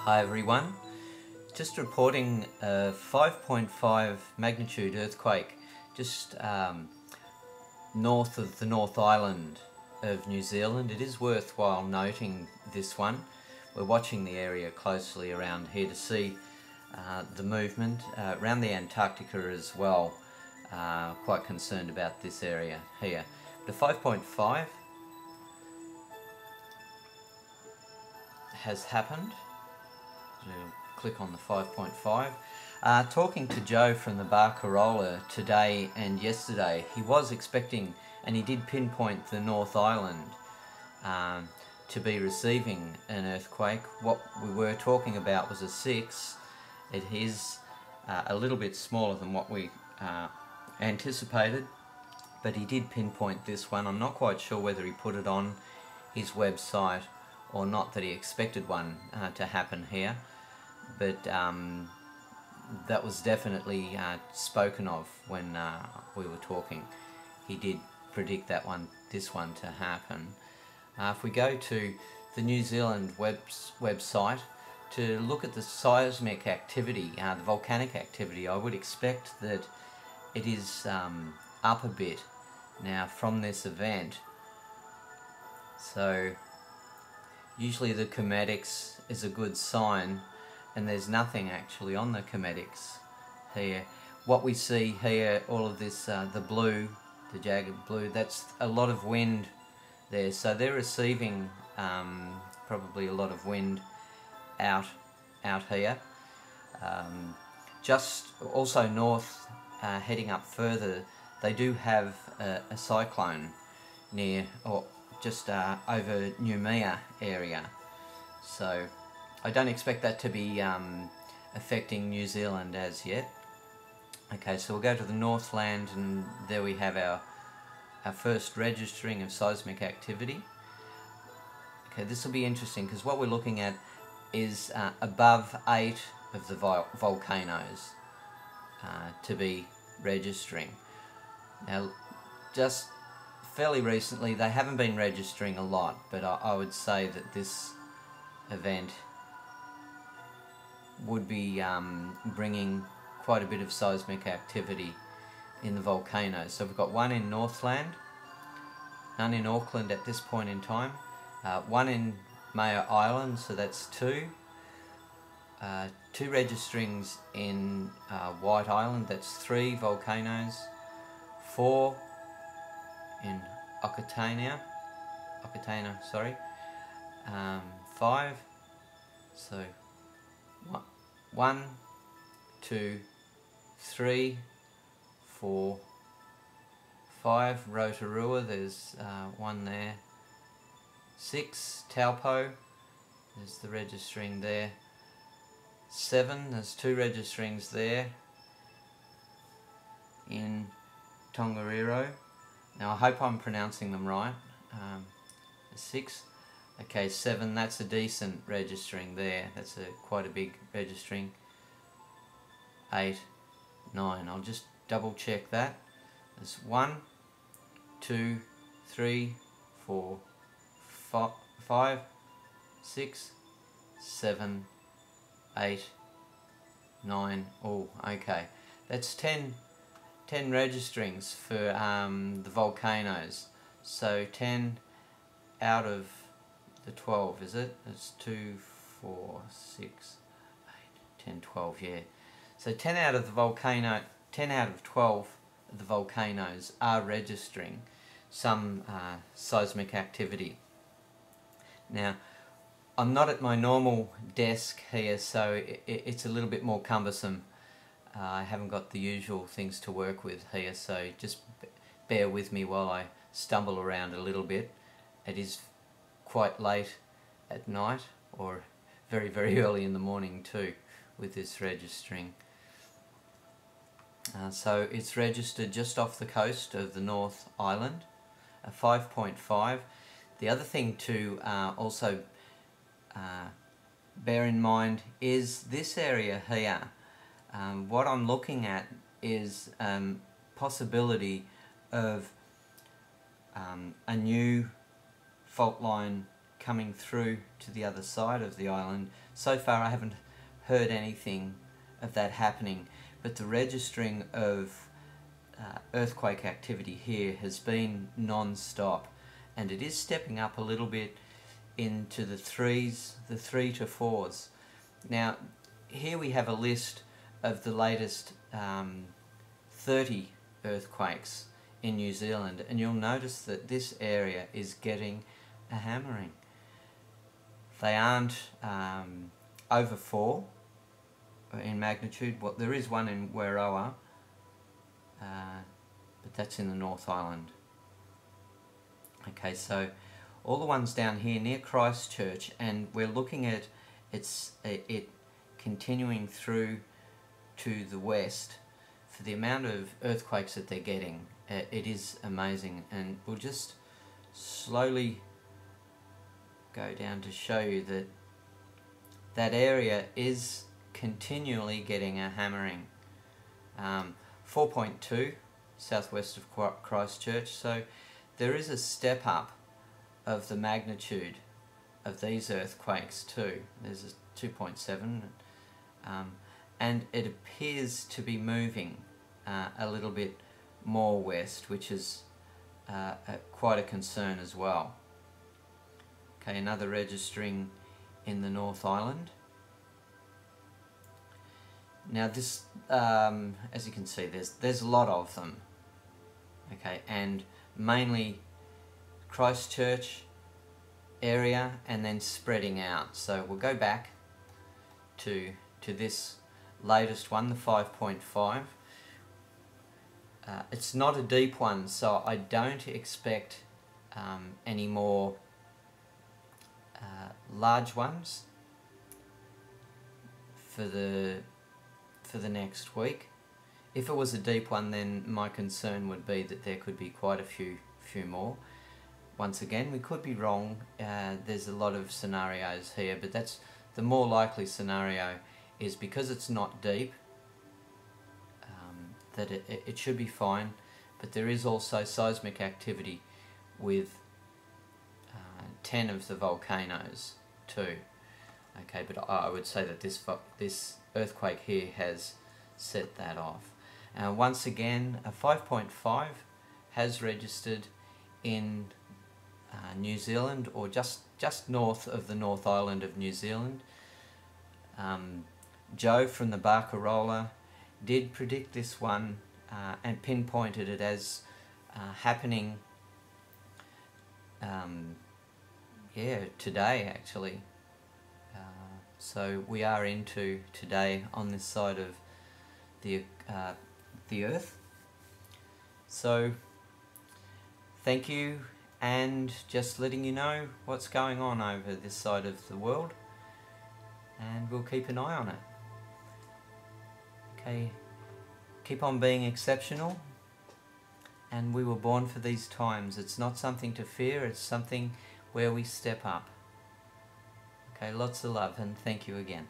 Hi everyone, just reporting a 5.5 magnitude earthquake just north of the North Island of New Zealand. It is worthwhile noting this one. We're watching the area closely around here to see the movement around the Antarctica as well. Quite concerned about this area here. The 5.5 has happened. We'll click on the 5.5. Talking to Joe from the Barcarola today and yesterday, he was expecting, and he did pinpoint the North Island to be receiving an earthquake. What we were talking about was a 6. It is a little bit smaller than what we anticipated, but he did pinpoint this one. I'm not quite sure whether he put it on his website or not, that he expected one to happen here, but that was definitely spoken of when we were talking. He did predict this one to happen. If we go to the New Zealand website to look at the seismic activity, the volcanic activity, I would expect that it is up a bit now from this event. So usually the cometics is a good sign, and there's nothing actually on the cometics here. What we see here, all of this, the blue, the jagged blue, that's a lot of wind there. So they're receiving probably a lot of wind out here. Just also north, heading up further, they do have a cyclone near, or just over Noumea area. So I don't expect that to be affecting New Zealand as yet. Okay, so we'll go to the Northland, and there we have our first registering of seismic activity. Okay, this will be interesting because what we're looking at is above 8 of the volcanoes to be registering. Now, just fairly recently, they haven't been registering a lot, but I would say that this event would be bringing quite a bit of seismic activity in the volcanoes. So we've got one in Northland, none in Auckland at this point in time, one in Mayo Island, so that's 2. 2 registerings in White Island, that's 3 volcanoes, 4 in Okataina, 5, so 1, 2, 3, 4, 5, Rotorua, there's one there, 6, Taupo, there's the registering there, 7, there's 2 registerings there in Tongariro. Now I hope I'm pronouncing them right. 6, okay, 7, that's a decent registering there, that's quite a big registering. 8, 9, I'll just double check that. There's 1, 2, 3, 4, 5, 6, 7, 8, 9, oh, okay. That's 10 registerings for the volcanoes. So 10 out of the 12, is it? It's 2, 4, 6, 8, 10, 12, yeah. So 10 out of 12 of the volcanoes are registering some seismic activity. Now, I'm not at my normal desk here, so it's a little bit more cumbersome. I haven't got the usual things to work with here, so just bear with me while I stumble around a little bit. It is quite late at night, or very, very early in the morning too, with this registering. So it's registered just off the coast of the North Island, a 5.5. The other thing to also bear in mind is this area here. What I'm looking at is possibility of a new fault line coming through to the other side of the island. So far I haven't heard anything of that happening, but the registering of earthquake activity here has been non-stop, and it is stepping up a little bit into the 3 to 4s. Now here we have a list of the latest 30 earthquakes in New Zealand, and you'll notice that this area is getting a hammering. They aren't over 4 in magnitude. Well, there is one in Wairoa, but that's in the North Island. Okay, so all the ones down here near Christchurch, and we're looking at it continuing through to the west. For the amount of earthquakes that they're getting, it is amazing, and we'll just slowly go down to show you that that area is continually getting a hammering. 4.2 southwest of Christchurch, so there is a step up of the magnitude of these earthquakes too. There's a 2.7, and it appears to be moving a little bit more west, which is quite a concern as well. Okay, another registering in the North Island. Now this, as you can see, there's a lot of them. Okay, and mainly Christchurch area, and then spreading out. So we'll go back to this latest one, the 5.5. It's not a deep one, so I don't expect any more large ones for the next week. If it was a deep one, then my concern would be that there could be quite a few more. Once again, we could be wrong. There's a lot of scenarios here, but that's the more likely scenario, is because it's not deep, that it should be fine. But there is also seismic activity with 10 of the volcanoes too. Okay, but I would say that this earthquake here has set that off. Once again, a 5.5 has registered in New Zealand, or just north of the North Island of New Zealand. Joe from the Barcarola did predict this one and pinpointed it as happening today actually. So we are into today on this side of the Earth. So thank you, and just letting you know what's going on over this side of the world, and we'll keep an eye on it. Okay, keep on being exceptional, and we were born for these times. It's not something to fear, it's something where we step up. Okay, lots of love, and thank you again.